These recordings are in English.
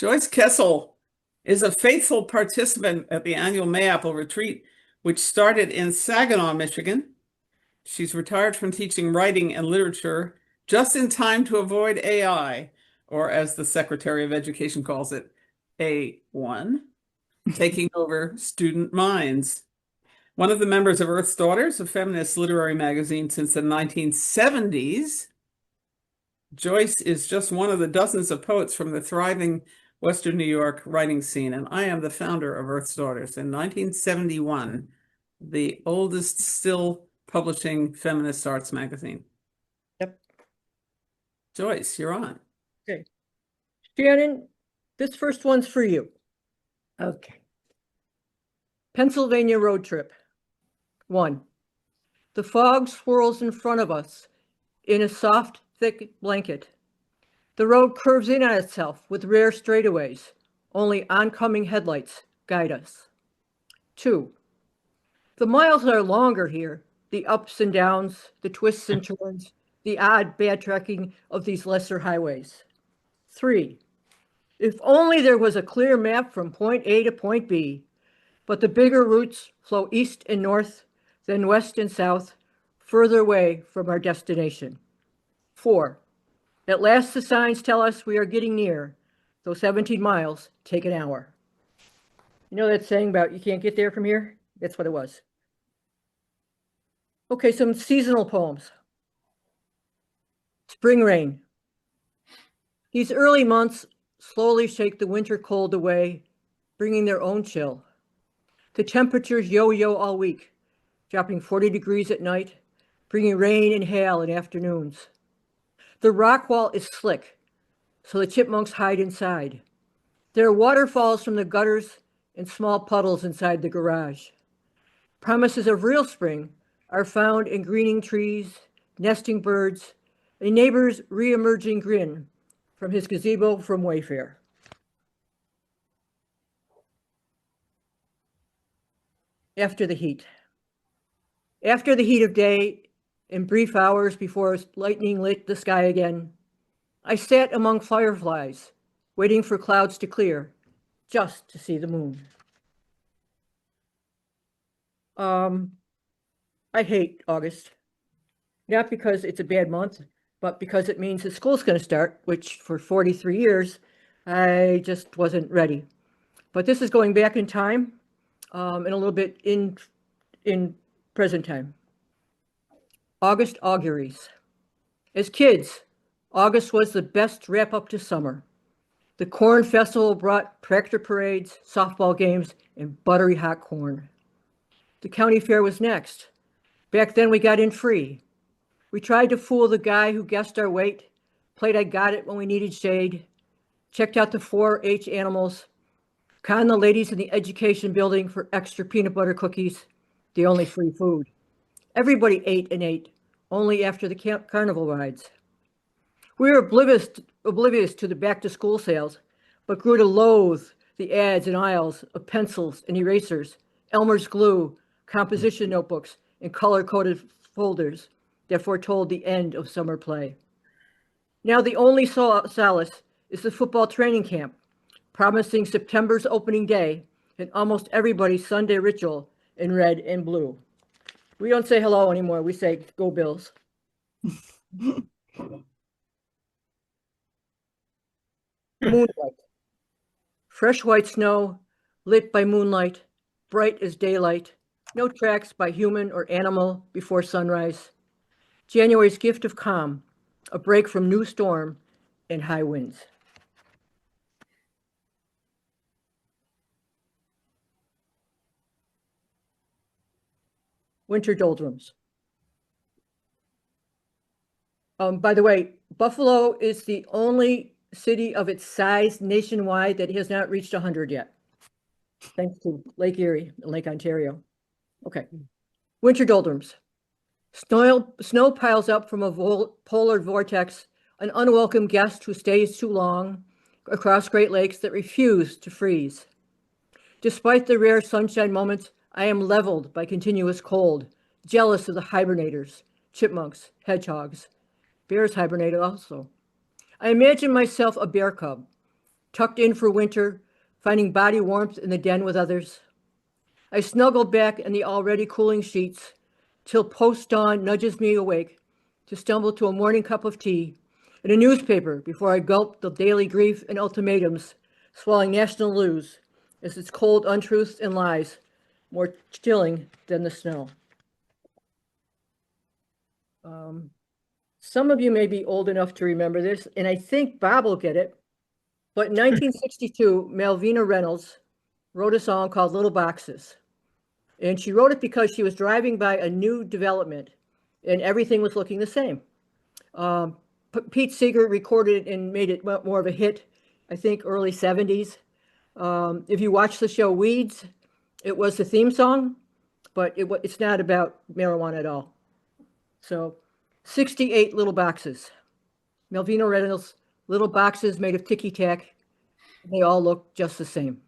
Joyce Kessel is a faithful participant at the annual Mayapple retreat, which started in Saginaw, Michigan. She's retired from teaching writing and literature just in time to avoid AI, or as the Secretary of Education calls it, A1, taking over student minds. One of the members of Earth's Daughters, a feminist literary magazine since the 1970s, Joyce is just one of the dozens of poets from the thriving Western New York writing scene, and I am the founder of Earth's Daughters in 1971, the oldest still publishing feminist arts magazine. Yep. Joyce, you're on. Okay. Shannon, this first one's for you. Okay. Pennsylvania road trip. 1. The fog swirls in front of us in a soft, thick blanket. The road curves in on itself with rare straightaways. Only oncoming headlights guide us. 2. The miles are longer here, the ups and downs, the twists and turns, the odd backtracking of these lesser highways. 3. If only there was a clear map from point A to point B, but the bigger routes flow east and north, then west and south, further away from our destination. 4. At last the signs tell us we are getting near, though 17 miles take an hour. You know that saying about you can't get there from here? That's what it was. Okay, some seasonal poems. Spring rain. These early months slowly shake the winter cold away, bringing their own chill. The temperatures yo-yo all week, dropping 40 degrees at night, bringing rain and hail in afternoons. The rock wall is slick, so the chipmunks hide inside. There are waterfalls from the gutters and small puddles inside the garage. Promises of real spring are found in greening trees, nesting birds, a neighbor's re-emerging grin from his gazebo from Wayfair. After the heat. After the heat of day, in brief hours before lightning lit the sky again, I sat among fireflies, waiting for clouds to clear, just to see the moon. I hate August, not because it's a bad month, but because it means that school's going to start, which for 43 years, I just wasn't ready. But this is going back in time, and a little bit in present time. August auguries. As kids, August was the best wrap up to summer. The corn festival brought tractor parades, softball games, and buttery hot corn. The county fair was next. Back then we got in free. We tried to fool the guy who guessed our weight, played I got it when we needed shade, checked out the 4-H animals, conned the ladies in the education building for extra peanut butter cookies, the only free food. Everybody ate and ate, only after the carnival rides. We were oblivious to the back-to-school sales, but grew to loathe the ads and aisles of pencils and erasers, Elmer's glue, composition notebooks, and color-coded folders that foretold the end of summer play. Now the only solace is the football training camp, promising September's opening day and almost everybody's Sunday ritual in red and blue. We don't say hello anymore. We say, go Bills. Moonlight. Fresh white snow, lit by moonlight, bright as daylight. No tracks by human or animal before sunrise. January's gift of calm, a break from new storm and high winds. Winter doldrums. By the way, Buffalo is the only city of its size nationwide that has not reached 100 yet, thanks to Lake Erie and Lake Ontario. Okay, winter doldrums. Snow piles up from a polar vortex, an unwelcome guest who stays too long across Great Lakes that refuse to freeze. Despite the rare sunshine moments, I am leveled by continuous cold, jealous of the hibernators, chipmunks, hedgehogs. Bears hibernate also. I imagine myself a bear cub, tucked in for winter, finding body warmth in the den with others. I snuggle back in the already cooling sheets till post-dawn nudges me awake to stumble to a morning cup of tea and a newspaper before I gulp the daily grief and ultimatums, swallowing national news as its cold untruths and lies, more chilling than the snow. Some of you may be old enough to remember this, and I think Bob will get it, but in 1962, Malvina Reynolds wrote a song called Little Boxes. And she wrote it because she was driving by a new development and everything was looking the same. Pete Seeger recorded it and made it more of a hit, I think early 70s. If you watch the show Weeds, it was the theme song, but it's not about marijuana at all. So 68 little boxes. Malvina Reynolds, little boxes made of ticky-tack. They all look just the same.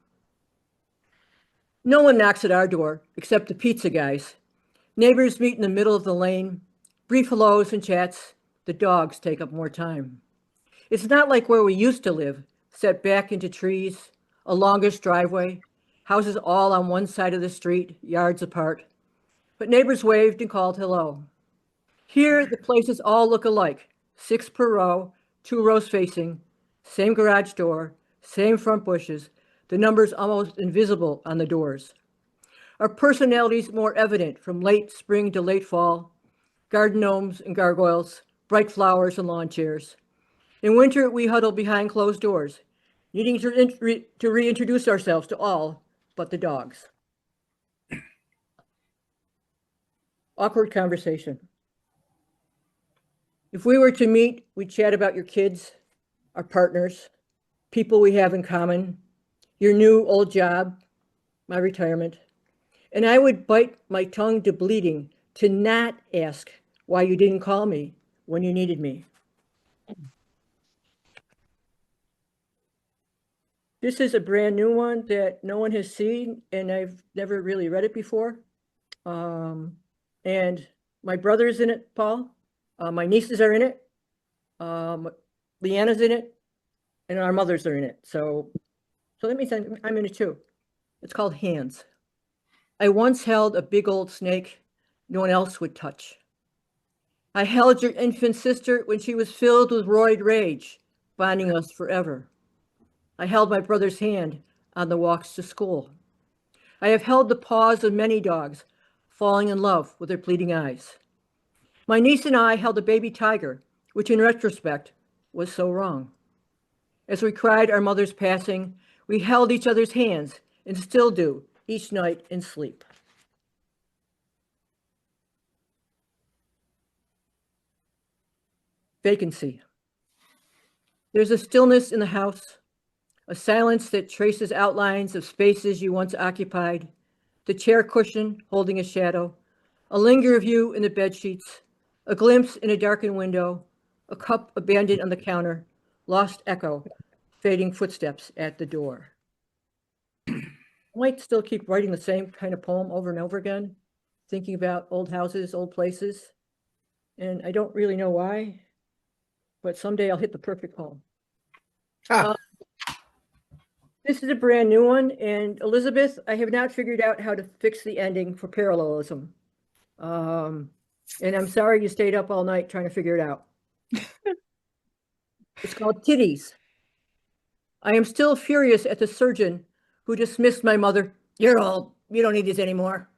No one knocks at our door except the pizza guys. Neighbors meet in the middle of the lane, brief hellos and chats. The dogs take up more time. It's not like where we used to live, set back into trees, a longish driveway, houses all on one side of the street, yards apart. But neighbors waved and called hello. Here, the places all look alike, 6 per row, 2 rows facing, same garage door, same front bushes, the numbers almost invisible on the doors. Our personalities more evident from late spring to late fall, garden gnomes and gargoyles, bright flowers and lawn chairs. In winter, we huddle behind closed doors, needing to reintroduce ourselves to all but the dogs. Awkward conversation. If we were to meet, we'd chat about your kids, our partners, people we have in common, your new old job, my retirement. And I would bite my tongue to bleeding to not ask why you didn't call me when you needed me. This is a brand new one that no one has seen, and I've never really read it before. And my brother's in it, Paul. My nieces are in it. Leanna's in it, and our mothers are in it. So that means I'm in it too. It's called Hands. I once held a big old snake no one else would touch. I held your infant sister when she was filled with roid rage, binding us forever. I held my brother's hand on the walks to school. I have held the paws of many dogs, falling in love with their pleading eyes. My niece and I held a baby tiger, which in retrospect was so wrong. As we cried our mother's passing, we held each other's hands and still do each night in sleep. Vacancy. There's a stillness in the house, a silence that traces outlines of spaces you once occupied, the chair cushion holding a shadow, a linger of you in the bed sheets, a glimpse in a darkened window, a cup abandoned on the counter, lost echo, fading footsteps at the door. I might still keep writing the same kind of poem over and over again, thinking about old houses, old places, and I don't really know why, but someday I'll hit the perfect poem. This is a brand new one, and Elizabeth, I have not figured out how to fix the ending for parallelism. And I'm sorry you stayed up all night trying to figure it out. It's called Titties. I am still furious at the surgeon who dismissed my mother. You're old, you don't need these anymore,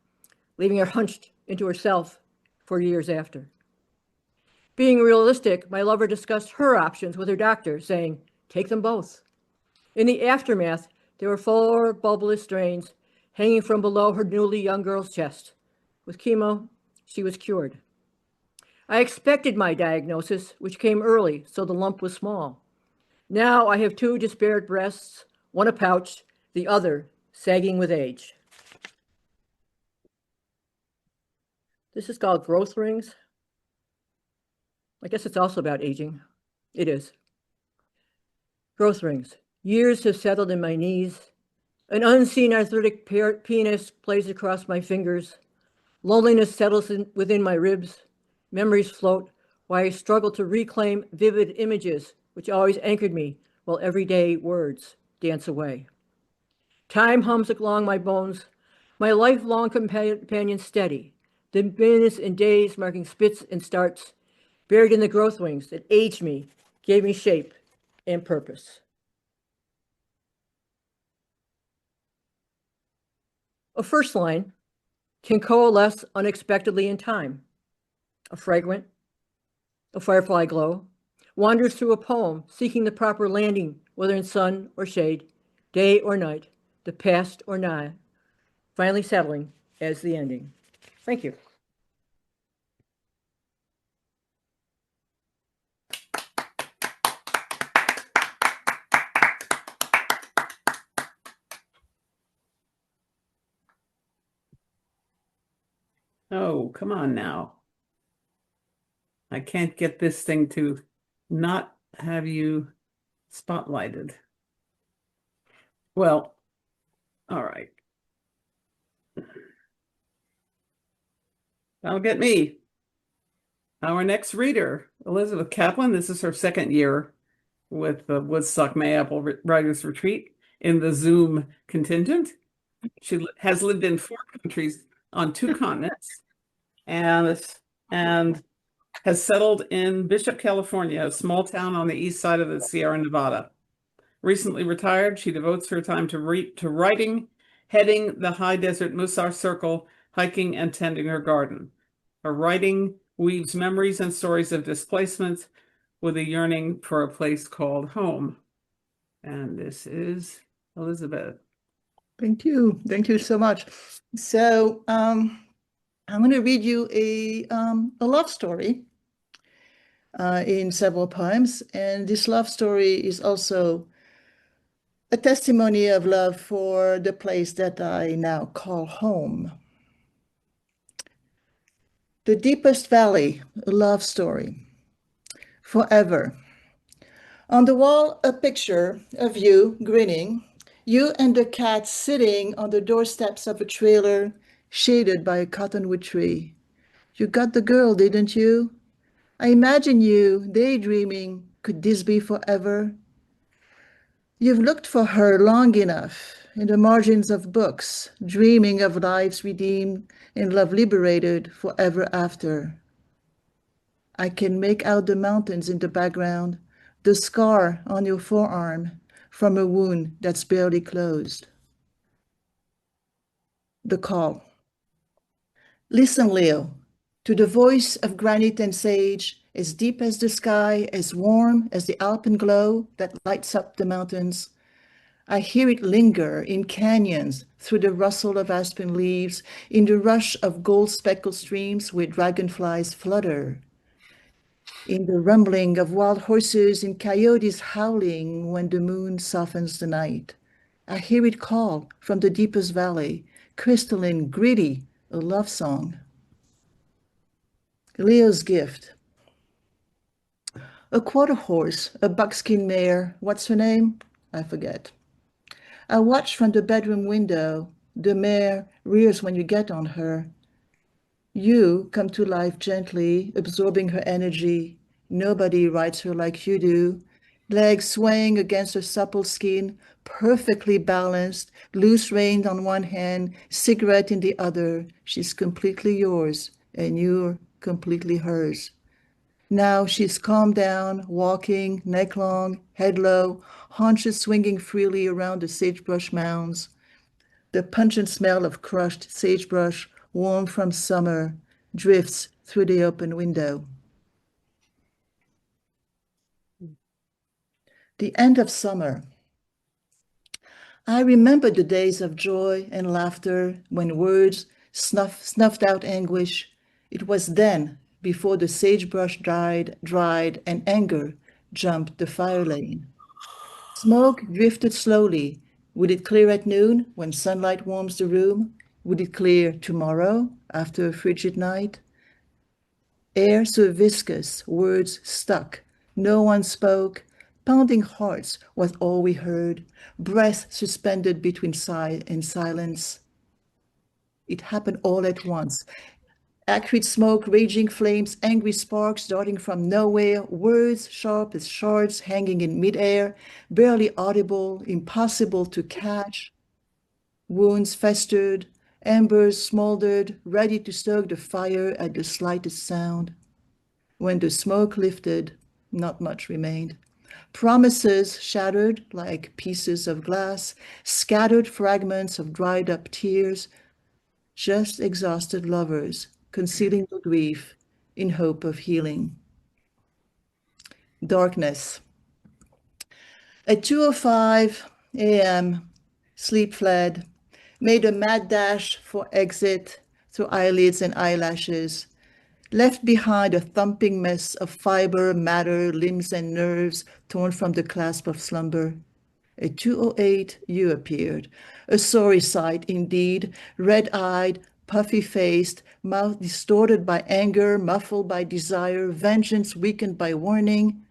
leaving her hunched into herself for years after. Being realistic, my lover discussed her options with her doctor, saying, take them both. In the aftermath, there were 4 bulbous drains hanging from below her newly young girl's chest. With chemo, she was cured. I expected my diagnosis, which came early, so the lump was small. Now I have 2 disparate breasts, one a pouch, the other sagging with age. This is called Growth Rings. I guess it's also about aging. It is. Growth rings. Years have settled in my knees. An unseen arthritic penis plays across my fingers. Loneliness settles within my ribs. Memories float while I struggle to reclaim vivid images which always anchored me while everyday words dance away. Time hums along my bones, my lifelong companion steady, the minutes and days marking spits and starts, buried in the growth wings that aged me, gave me shape and purpose. A first line can coalesce unexpectedly in time. A fragrant, a firefly glow, wanders through a poem, seeking the proper landing, whether in sun or shade, day or night, the past or nigh, finally settling as the ending. Thank you. Oh, come on now. I can't get this thing to not have you spotlighted. Well, all right. That'll get me. Our next reader, Elizabeth Caplun. This is her second year with the Woodstock Mayapple Writers Retreat in the Zoom contingent. She has lived in 4 countries on 2 continents and has settled in Bishop, California, a small town on the east side of the Sierra Nevada. Recently retired, she devotes her time to writing, heading the high desert Musar Circle, hiking, and tending her garden. Her writing weaves memories and stories of displacement with a yearning for a place called home. And this is Elizabeth. Thank you. Thank you so much. So I'm going to read you a love story in several poems. And this love story is also a testimony of love for the place that I now call home. The Deepest Valley, a love story. Forever. On the wall, a picture of you grinning, you and the cat sitting on the doorsteps of a trailer shaded by a cottonwood tree. You got the girl, didn't you? I imagine you daydreaming, could this be forever? You've looked for her long enough in the margins of books, dreaming of lives redeemed and love liberated forever after. I can make out the mountains in the background, the scar on your forearm from a wound that's barely closed. The call. Listen, Leo, to the voice of granite and sage, as deep as the sky, as warm as the alpine glow that lights up the mountains. I hear it linger in canyons through the rustle of aspen leaves, in the rush of gold-speckled streams where dragonflies flutter, in the rumbling of wild horses and coyotes howling when the moon softens the night. I hear it call from the deepest valley, crystalline, gritty, a love song. Leo's gift. A quarter horse, a buckskin mare, what's her name? I forget. I watch from the bedroom window. The mare rears when you get on her. You come to life gently, absorbing her energy. Nobody rides her like you do. Legs swaying against her supple skin, perfectly balanced, loose reined on one hand, cigarette in the other. She's completely yours, and you're completely hers. Now she's calmed down, walking, neck long, head low, haunches swinging freely around the sagebrush mounds. The pungent smell of crushed sagebrush, warm from summer, drifts through the open window. The end of summer. I remember the days of joy and laughter when words snuffed out anguish. It was then, before the sagebrush dried, and anger jumped the fire lane. Smoke drifted slowly. Would it clear at noon when sunlight warms the room? Would it clear tomorrow after a frigid night? Air so viscous, words stuck. No one spoke. Pounding hearts was all we heard. Breath suspended between sigh and silence. It happened all at once. Acrid smoke, raging flames, angry sparks darting from nowhere, words sharp as shards hanging in midair, barely audible, impossible to catch. Wounds festered, embers smoldered, ready to stoke the fire at the slightest sound. When the smoke lifted, not much remained. Promises shattered like pieces of glass, scattered fragments of dried up tears, just exhausted lovers concealing the grief in hope of healing. Darkness. At 2:05 a.m., sleep fled, made a mad dash for exit through eyelids and eyelashes, left behind a thumping mess of fiber, matter, limbs, and nerves torn from the clasp of slumber. At 2:08, you appeared, a sorry sight indeed, red-eyed, puffy-faced, mouth distorted by anger, muffled by desire, vengeance weakened by yearning,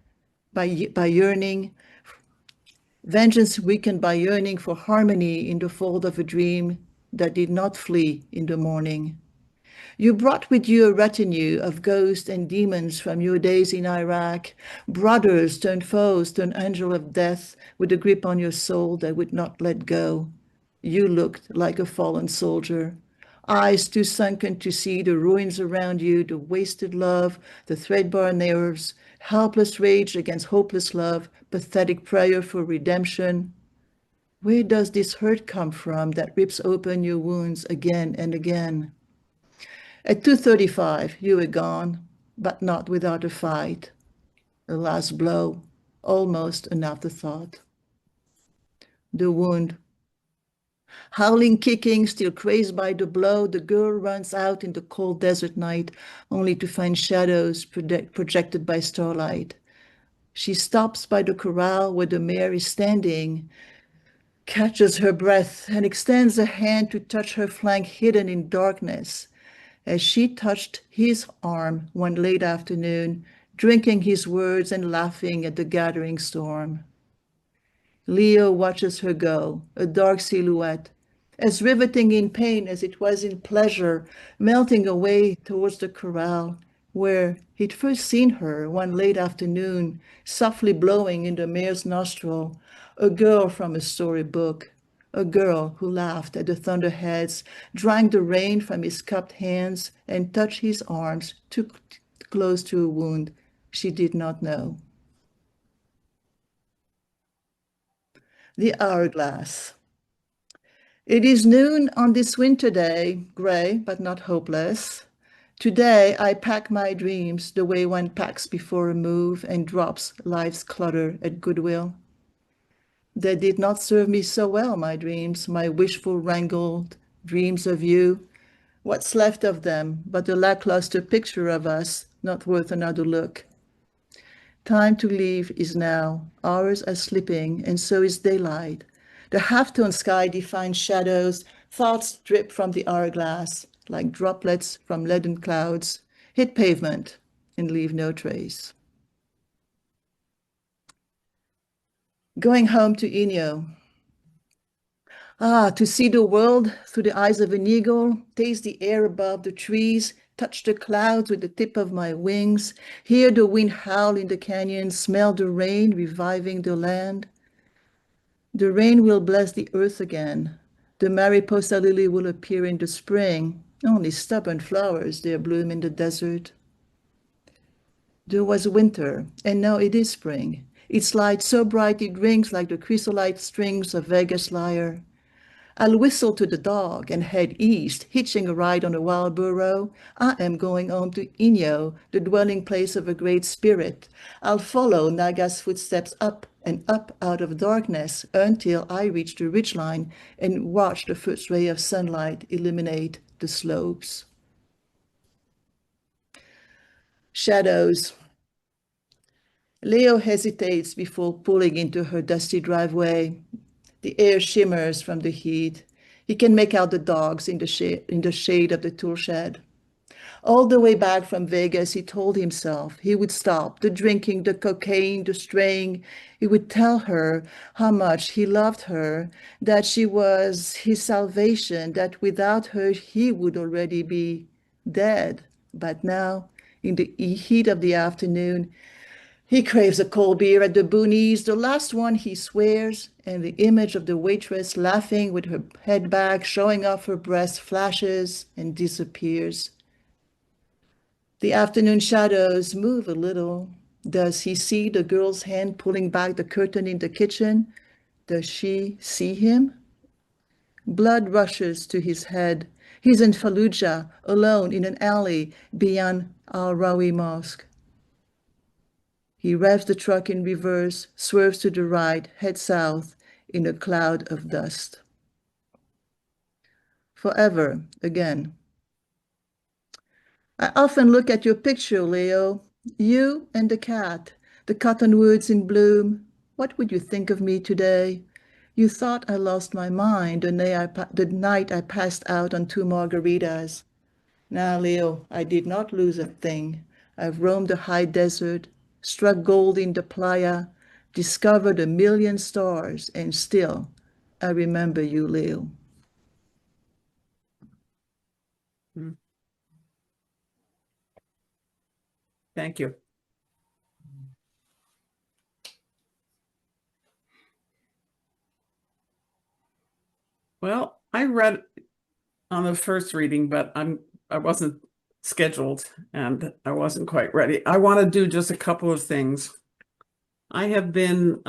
vengeance weakened by yearning for harmony in the fold of a dream that did not flee in the morning. You brought with you a retinue of ghosts and demons from your days in Iraq, brothers turned foes turned angel of death with a grip on your soul that would not let go. You looked like a fallen soldier, eyes too sunken to see the ruins around you, the wasted love, the threadbare nerves, helpless rage against hopeless love, pathetic prayer for redemption. Where does this hurt come from that rips open your wounds again and again? At 2:35, you were gone, but not without a fight. A last blow, almost an afterthought. The wound. Howling, kicking, still crazed by the blow, the girl runs out in the cold desert night, only to find shadows projected by starlight. She stops by the corral where the mare is standing, catches her breath, and extends a hand to touch her flank hidden in darkness. As she touched his arm one late afternoon, drinking his words and laughing at the gathering storm. Leo watches her go, a dark silhouette, as riveting in pain as it was in pleasure, melting away towards the corral, where he'd first seen her one late afternoon, softly blowing in the mare's nostril, a girl from a storybook. A girl who laughed at the thunderheads, drank the rain from his cupped hands, and touched his arms too close to a wound she did not know. The hourglass. It is noon on this winter day, gray but not hopeless. Today I pack my dreams the way one packs before a move and drops life's clutter at Goodwill. They did not serve me so well, my dreams, my wishful wrangled dreams of you. What's left of them but a lackluster picture of us, not worth another look? Time to leave is now. Hours are slipping, and so is daylight. The half-tone sky defines shadows. Thoughts drip from the hourglass, like droplets from leaden clouds, hit pavement and leave no trace. Going home to Inyo. To see the world through the eyes of an eagle, taste the air above the trees, touch the clouds with the tip of my wings, hear the wind howl in the canyon, smell the rain reviving the land. The rain will bless the earth again. The mariposa lily will appear in the spring. Only stubborn flowers dare bloom in the desert. There was winter, and now it is spring. Its light so bright it rings like the chrysolite strings of Vegas lyre. I'll whistle to the dog and head east, hitching a ride on a wild burro. I am going home to Inyo, the dwelling place of a great spirit. I'll follow Naga's footsteps up and up out of darkness until I reach the ridgeline and watch the first ray of sunlight illuminate the slopes. Shadows. Leo hesitates before pulling into her dusty driveway. The air shimmers from the heat. He can make out the dogs in the shade of the tool shed. All the way back from Vegas, he told himself he would stop the drinking, the cocaine, the straying. He would tell her how much he loved her, that she was his salvation, that without her he would already be dead. But now, in the heat of the afternoon, he craves a cold beer at the boonies, the last one, he swears, and the image of the waitress laughing with her head back, showing off her breast, flashes and disappears. The afternoon shadows move a little. Does he see the girl's hand pulling back the curtain in the kitchen? Does she see him? Blood rushes to his head. He's in Fallujah, alone in an alley beyond Al-Rawi Mosque. He revs the truck in reverse, swerves to the right, heads south in a cloud of dust. Forever again. I often look at your picture, Leo. You and the cat, the cottonwoods in bloom. What would you think of me today? You thought I lost my mind the night I passed out on 2 margaritas. Now, Leo, I did not lose a thing. I've roamed the high desert, struck gold in the playa, discovered 1,000,000 stars, and still I remember you, Leo. Thank you. Well, I read on the first reading, but I wasn't scheduled and I wasn't quite ready. I want to do just a couple of things. I have been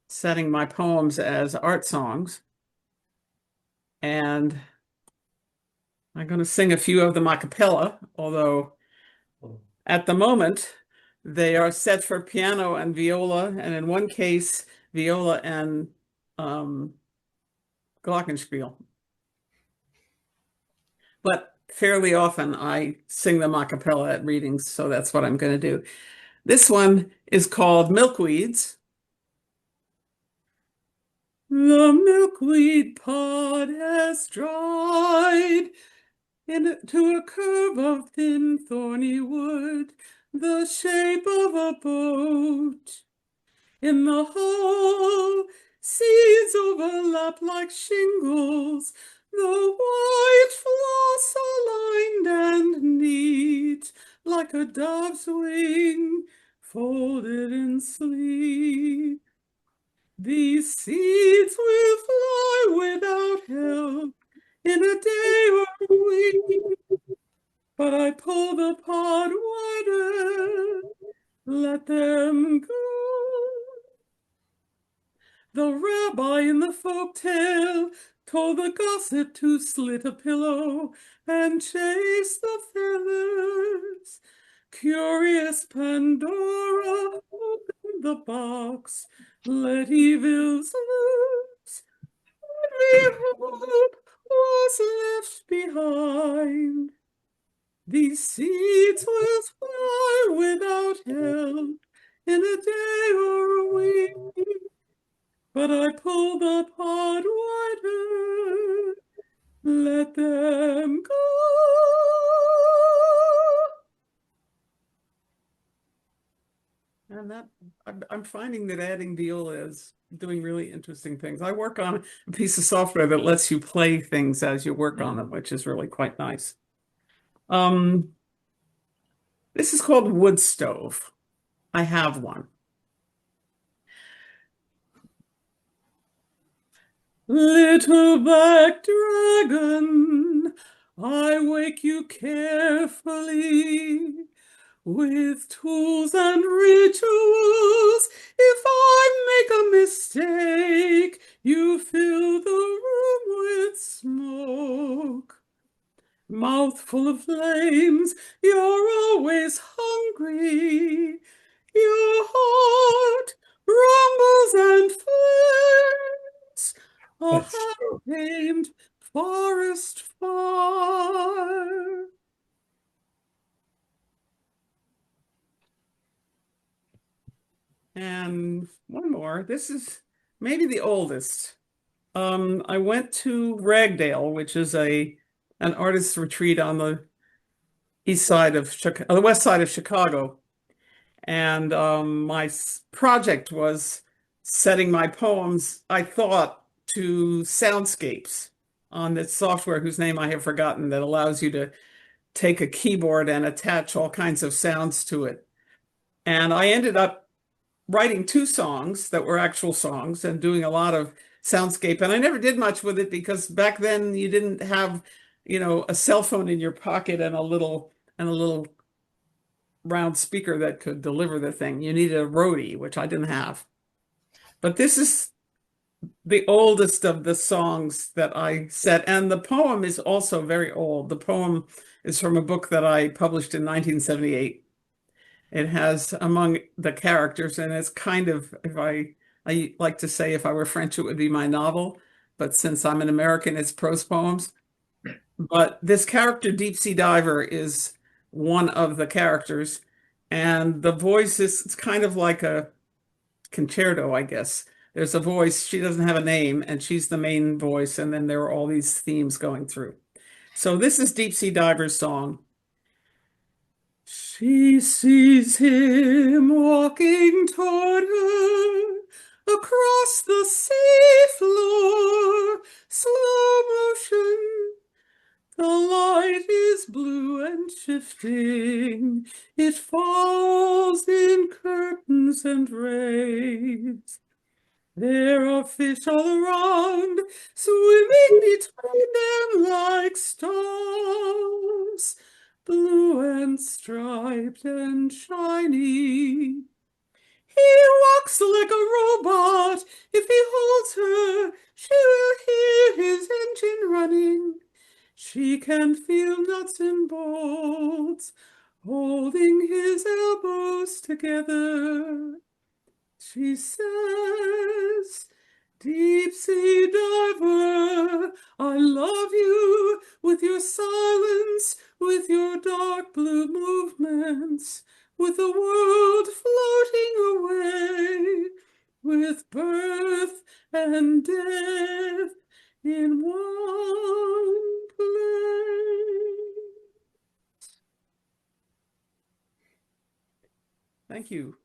setting my poems as art songs, and I'm going to sing a few of them a cappella, although at the moment they are set for piano and viola, and in one case, viola and glockenspiel. But fairly often I sing them a cappella at readings, so that's what I'm going to do. This one is called Milkweeds. The milkweed pod has dried into a curve of thin thorny wood, the shape of a boat. In the hall, seeds overlap like shingles, the white floss aligned and neat, like a dove's wing folded in sleep. These seeds will fly without help in a day or a week, but I pull the pod wider, let them go. The rabbi in the folk tale told the gossip to slit a pillow and chase the feathers. Curious Pandora opened the box, let evils loose. Only hope was left behind. These seeds will fly without help in a day or a week, but I pull the pod wider, let them go. And that I'm finding that adding viola is doing really interesting things. I work on a piece of software that lets you play things as you work on them, which is really quite nice. This is called Wood Stove. I have one. Little black dragon, I wake you carefully with tools and rituals. If I make a mistake, you fill the room with smoke. Mouth full of flames, you're always hungry. Your heart rumbles and flares. A half-tamed forest fire. And one more. This is maybe the oldest. I went to Ragdale, which is an artist's retreat on the east side of Chicago, the west side of Chicago. And my project was setting my poems, I thought, to soundscapes on this software whose name I have forgotten that allows you to take a keyboard and attach all kinds of sounds to it. And I ended up writing 2 songs that were actual songs and doing a lot of soundscape. And I never did much with it because back then you didn't have, a cell phone in your pocket and a little round speaker that could deliver the thing. You needed a roadie, which I didn't have. But this is the oldest of the songs that I set. And the poem is also very old. The poem is from a book that I published in 1978. It has among the characters, and it's kind of, I like to say, if I were French, it would be my novel. But since I'm an American, it's prose poems. But this character, Deep Sea Diver, is one of the characters. And the voice is, it's kind of like a concerto, I guess. There's a voice, she doesn't have a name, and she's the main voice. And then there are all these themes going through. So this is Deep Sea Diver's song. She sees him walking toward her across the seafloor, slow motion. The light is blue and shifting. It falls in curtains and rays. There are fish all around, swimming between them like stars, blue and striped and shiny. He walks like a robot. If he holds her, she will hear his engine running. She can feel nuts and bolts holding his elbows together. She says, Deep sea diver, I love you with your silence, with your dark blue movements, with the world floating away, with birth and death in one place. Thank you.